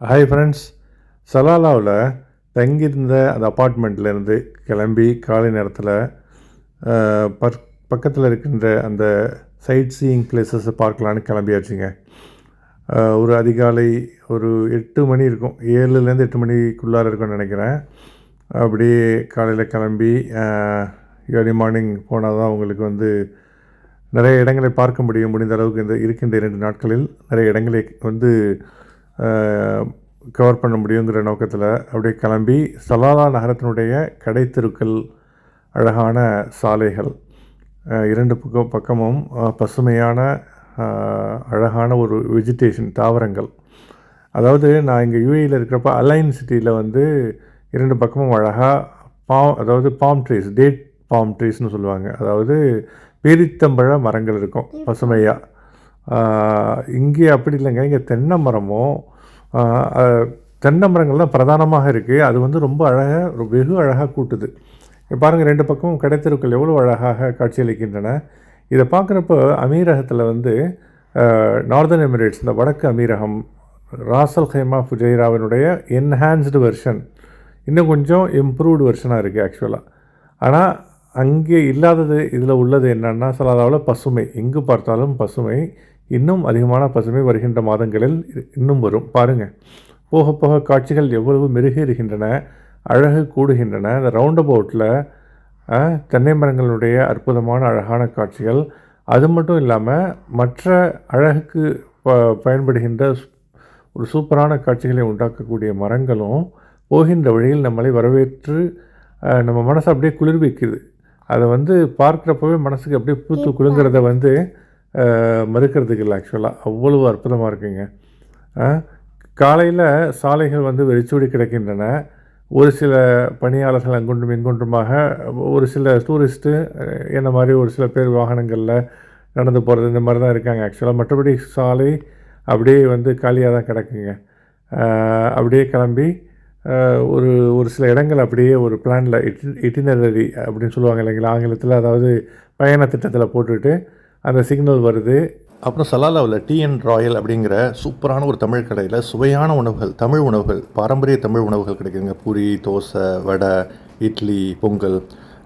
Hi friends, சலாலாவில் தங்கியிருந்த அந்த அப்பார்ட்மெண்ட்லேருந்து கிளம்பி காலை நேரத்தில் பக்கத்தில் இருக்கின்ற அந்த சைட் சீயிங் பிளேசஸை பார்க்கலான்னு கிளம்பியாச்சுங்க. ஒரு அதிகாலை ஒரு 8 மணி இருக்கும், 7லேருந்து 8 மணிக்குள்ளார இருக்கும்னு நினைக்கிறேன். அப்படியே காலையில் கிளம்பி ஏர்லி மார்னிங் போனால் தான் உங்களுக்கு நிறைய இடங்களை பார்க்க முடியும். முடிந்த அளவுக்கு இருக்கின்ற 2 நாட்களில் நிறைய இடங்களை கவர் பண்ண முடியுங்கிற நோக்கத்தில் அப்படியே கிளம்பி சலாலா நகரத்தினுடைய கடைத்தெருக்கள், அழகான சாலைகள், 2 பக்கமும் பசுமையான அழகான ஒரு வெஜிடேஷன், தாவரங்கள். அதாவது நான் இங்கே யூஏயில் இருக்கிறப்ப அலைன் சிட்டியில் 2 பக்கமும் அழகாக அதாவது பாம் ட்ரீஸ், டேட் பாம் ட்ரீஸ்னு சொல்லுவாங்க. அதாவது பேரித்தம்பழ மரங்கள் இருக்கும் பசுமையாக. இங்கே அப்படி இல்லைங்க, இங்கே தென்னை மரமும் தென்னை மரங்கள் தான் பிரதானமாக இருக்குது. அது ரொம்ப அழகாக, வெகு அழகாக கூட்டுது. பாருங்கள், 2 பக்கமும் கடைத்தெருக்கள் எவ்வளோ அழகாக காட்சியளிக்கின்றன. இதை பார்க்குறப்போ அமீரகத்தில் நார்தர்ன் எமிரேட்ஸ், இந்த வடக்கு அமீரகம், ராசல் கைமா ஃபுஜைராவினுடைய என்ஹான்ஸ்டு வெர்ஷன், இன்னும் கொஞ்சம் இம்ப்ரூவ்டு வெர்ஷனாக இருக்குது ஆக்சுவலாக. ஆனால் அங்கே இல்லாதது இதில் உள்ளது என்னன்னா, சலாலாவில் பசுமை, எங்கு பார்த்தாலும் பசுமை, இன்னும் அதிகமான பசுமை வருகின்ற மாதங்களில் இன்னும் வரும். பாருங்கள், போக போக காட்சிகள் எவ்வளவு மெருகேறுகின்றன, அழகு கூடுகின்றன. இந்த ரவுண்ட் அபவுட்டில் தென்னை மரங்களுடைய அற்புதமான அழகான காட்சிகள். அது மட்டும் இல்லாமல் மற்ற அழகுக்கு பயன்படுகின்ற ஒரு சூப்பரான காட்சிகளை உண்டாக்கக்கூடிய மரங்களும் போகின்ற வழியில் நம்மளை வரவேற்று நம்ம மனசை அப்படியே குளிர்விக்குது. அதை பார்க்குறப்பவே மனசுக்கு அப்படியே பூத்து குலுங்கிறத மறுக்கிறதுக்கு இல்லை. ஆக்சுவலாக அவ்வளவு அற்புதமாக இருக்குங்க. காலையில் சாலைகள் வெறிச்சோடி கிடக்கின்றன. ஒரு சில பணியாளர்கள் அங்கொன்றும் இங்கொன்றுமாக, ஒரு சில டூரிஸ்ட்டு என்ன மாதிரி ஒரு சில பேர் வாகனங்களில் நடந்து போகிறது, இந்த மாதிரி தான் இருக்காங்க ஆக்சுவலாக. மற்றபடி சாலை அப்படியே காலியாக தான் கிடக்குங்க. அப்படியே கிளம்பி ஒரு சில இடங்கள் அப்படியே ஒரு பிளானில் இட்டினரரி அப்படின்னு சொல்லுவாங்க இல்லைங்களா ஆங்கிலத்தில், அதாவது பயண திட்டத்தில் போட்டுட்டு அந்த சிக்னல் வருது. அப்புறம் சலாலாவில் TN ராயல் அப்படிங்கிற சூப்பரான ஒரு தமிழ் கடையில் சுவையான உணவுகள், தமிழ் உணவுகள், பாரம்பரிய தமிழ் உணவுகள் கிடைக்குதுங்க. பூரி, தோசை, வடை, இட்லி, பொங்கல்.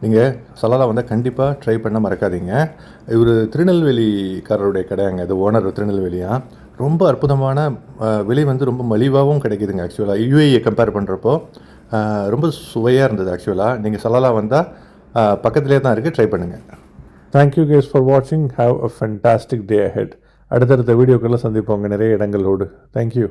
நீங்கள் சலாலா கண்டிப்பாக ட்ரை பண்ண மறக்காதீங்க. இவர் திருநெல்வேலிக்காரருடைய கடையாங்க, இது ஓனர் திருநெல்வேலியாக. ரொம்ப அற்புதமான விலை ரொம்ப மலிவாகவும் கிடைக்குதுங்க. ஆக்சுவலாக யூஏயை கம்பேர் பண்ணுறப்போ ரொம்ப சுவையாக இருந்தது. ஆக்சுவலாக நீங்கள் சலாலா வந்தால் பக்கத்துலேயே தான் இருக்குது, ட்ரை பண்ணுங்கள். Thank you guys for watching. Have a fantastic day ahead. அடுத்தடுத்த வீடியோக்கெல்லாம் சந்திப்போங்க நிறைய இடங்களோடு. Thank you.